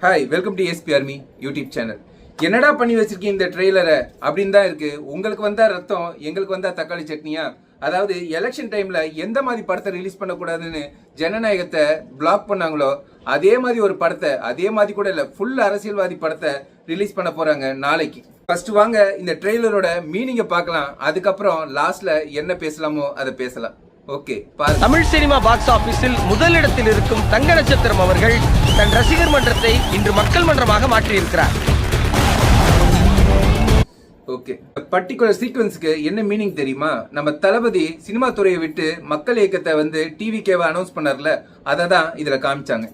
Hi, welcome to SP army YouTube channel. என்னடா பண்ணி வச்சிருக்கீங்க இந்த ட்ரெய்லரை அப்படின்னு தான் இருக்கு. உங்களுக்கு வந்தா ரத்தம், எங்களுக்கு வந்தா தக்காளி சட்னியா? அதாவது எலெக்ஷன் டைம்ல எந்த மாதிரி படத்தை ரிலீஸ் பண்ணக்கூடாதுன்னு ஜனநாயகத்தை பிளாக் பண்ணாங்களோ அதே மாதிரி ஒரு படத்தை, அதே மாதிரி கூட இல்ல, ஃபுல் அரசியல்வாதி படத்தை ரிலீஸ் பண்ண போறாங்க நாளைக்கு. ஃபர்ஸ்ட் வாங்க இந்த ட்ரெய்லரோட மீனிங்கை பார்க்கலாம். அதுக்கப்புறம் லாஸ்ட்ல என்ன பேசலாமோ அதை பேசலாம். ஓகே, தமிழ் சினிமா பாக்ஸ் ஆபீஸில் முதலிடத்தில் இருக்கும் தங்க நட்சத்திரம் அவர்கள் தன் ரசிகர் மன்றத்தை இன்று மக்கள் மன்றமாக மாற்றியிருக்கிறார். ஓகே, பர்டிகுலர் சீக்வன்ஸ்க்கு என்ன மீனிங் தெரியுமா? நம்ம தளபதி சினிமா துறையை விட்டு மக்கள் இயக்கத்தை டிவிகேவை அனௌன்ஸ் பண்ணார்ல, அதை தான் இதுல காமிச்சாங்க.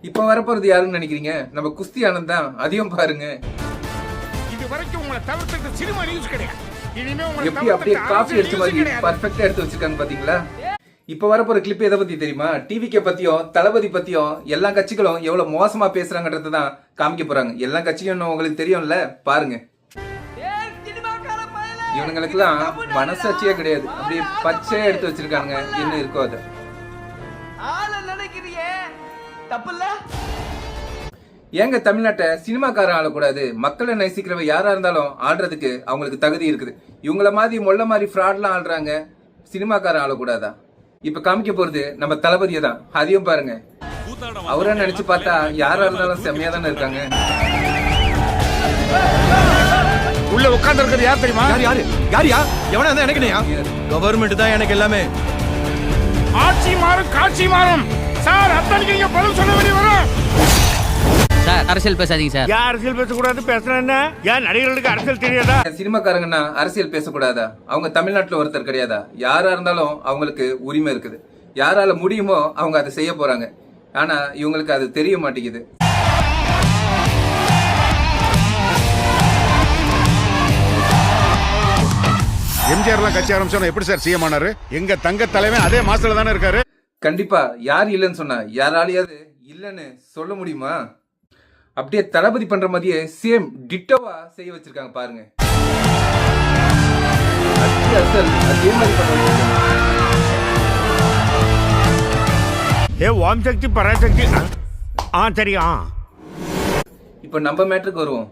இப்ப வரப்போறது யாருன்னு நினைக்கிறீங்க? நம்ம குஸ்தி ஆனந்த் தான். அதையும் பாருங்க. இது வரைக்கும் உங்களை தவிர்த்து சினிமா நியூஸ் கிடையாது. எப்படி அப்படியே காஃபி எடுத்த மாதிரி பர்ஃபெக்ட்டா எடுத்து வச்சிருக்காங்க பாத்தீங்களா? இப்ப வரப்போற கிளிப் எதை பத்தி தெரியுமா? டிவிகே பத்தியும் தளபதி பத்தியும் எல்லா கட்சிகளும் எவ்வளவு மோசமா பேசுறாங்கன்றத தான் காமிக்க போறாங்க. எல்லா கட்சியும் உங்களுக்கு தெரியும்ல, பாருங்க. இவனுங்களுக்கெல்லாம் மனசாட்சியே கிடையாது. அப்படியே பச்சையா எடுத்து வச்சிருக்காங்க. என்ன இருக்கோ அது. ஏங்க தமிழ்நாட்டை சினிமாக்காரன் ஆளக்கூடாது? மக்களை நேசிக்கிறவ யாரா இருந்தாலும் ஆடுறதுக்கு அவங்களுக்கு தகுதி இருக்குது. இவங்கள மாதிரி மொள்ள மாதிரி ஃப்ராட்லாம் ஆடுறாங்க, சினிமாக்காரன் ஆளக்கூடாதா? இப்ப காமிக்க போறது நம்ம தளபதியை தான். அதையும் பாருங்க. அவரை நினைச்சு பார்த்தா யாரா இருந்தாலும் செம்மையா தானே இருக்காங்க. உள்ள உட்கார்ந்து இருக்கிறது யார் தெரியுமா? யாரியா? எவனா இருந்தா எனக்கு கவர்மெண்ட் தான் எனக்கு எல்லாமே. ஆட்சி மாறும், காட்சி மாறும். சார் அத்தனைக்கு இங்க பதில் சொல்ல வேண்டிய வரும். சார் அரசியல் பேசாதீங்க சார். யார் அரசியல் பேசக்கூடாது? பேசுறேன் என்ன? யார் நடிகர்களுக்கு அரசியல் தெரியாதா? சினிமாக்காரங்கன்னா அரசியல் பேசக்கூடாதா? அவங்க தமிழ்நாட்டுல ஒருத்தர் கிடையாதா? யாரா இருந்தாலும் அவங்களுக்கு உரிமை இருக்குது. யாரால முடியுமோ அவங்க அதை செய்ய போறாங்க. ஆனா இவங்களுக்கு அது தெரிய மாட்டேங்குது. எம்ஜிஆர்லாம் கட்சி ஆரம்பிச்சோம், எப்படி சார் சிஎம் ஆனாரு? எங்க தங்க தலைவன் அதே மாசத்துல தானே இருக்காரு. கண்டிப்பா. யார் இல்லைன்னு சொன்னா? யாராலையாவது இல்லைன்னு சொல்ல முடியுமா? அப்படியே தளபதி பண்ற மாதிரியே சேம் டிட்டோவா செய்ய வச்சிருக்காங்க பாருங்க. அதே மாதிரி ஏ ஓம் சக்தி பராசக்தி. சரியா? இப்ப நம்ம மேட்ருக்கு வருவோம்.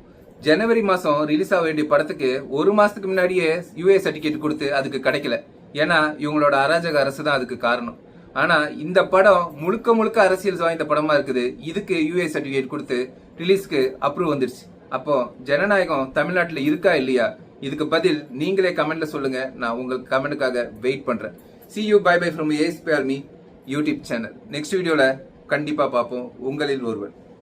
ஜனவரி மாசம் ரிலீஸ் ஆக வேண்டிய படத்துக்கு ஒரு மாசத்துக்கு முன்னாடியே யூஏ சர்டிபிகேட் கொடுத்து அதுக்கு கிடைக்கல. ஏன்னா இவங்களோட அராஜக அரசு தான் அதுக்கு காரணம். ஆனா இந்த படம் முழுக்க முழுக்க அரசியல் வாய்ந்த படமா இருக்குது. இதுக்கு யூஏ சர்டிபிகேட் கொடுத்து ரிலீஸ்க்கு அப்ரூவ் வந்துருச்சு. அப்போ ஜனநாயகம் தமிழ்நாட்டுல இருக்கா இல்லையா? இதுக்கு பதில் நீங்களே கமெண்ட்ல சொல்லுங்க. நான் உங்களுக்கு கமெண்ட்டுக்காக வெயிட் பண்றேன். See you, bye bye from ASP Army YouTube channel. Next வீடியோல கண்டிப்பா பார்ப்போம். உங்களில் ஒருவன்.